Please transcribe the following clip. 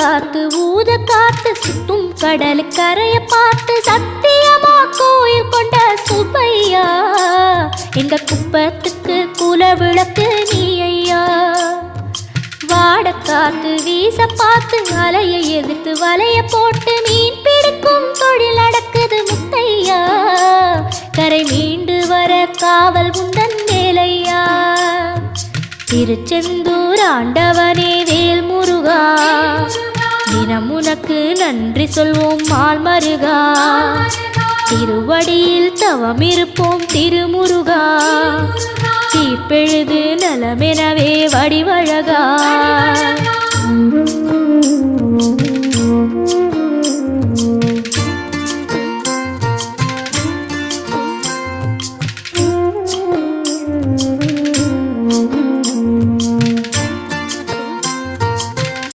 காத்து ஊத காத்து சுத்தும் கடலு கரைய பார்த்து சத்தியமா கோயில் கொண்ட சுப்பையா எங்க குப்பத்துக்கு குல விளக்கு நீ ஐயா. வாட காத்து வீச பார்த்து அலைய எதிர்த்து வலைய போட்டு மீன் பிடிக்கும் தொழில் நடக்குது முத்தையா. கரை மீண்டு வர காவல் உந்தன் வேலையா. திருச்செந்தூர் ஆண்டவனே வேல் முருகா தினம் உனக்கு நன்றி சொல்வோம் மால் மருகா. திருவடியில் தவம் இருப்போம் திருமுருகா தீர்ப்பெழுது நலமெனவே வடிவழகா.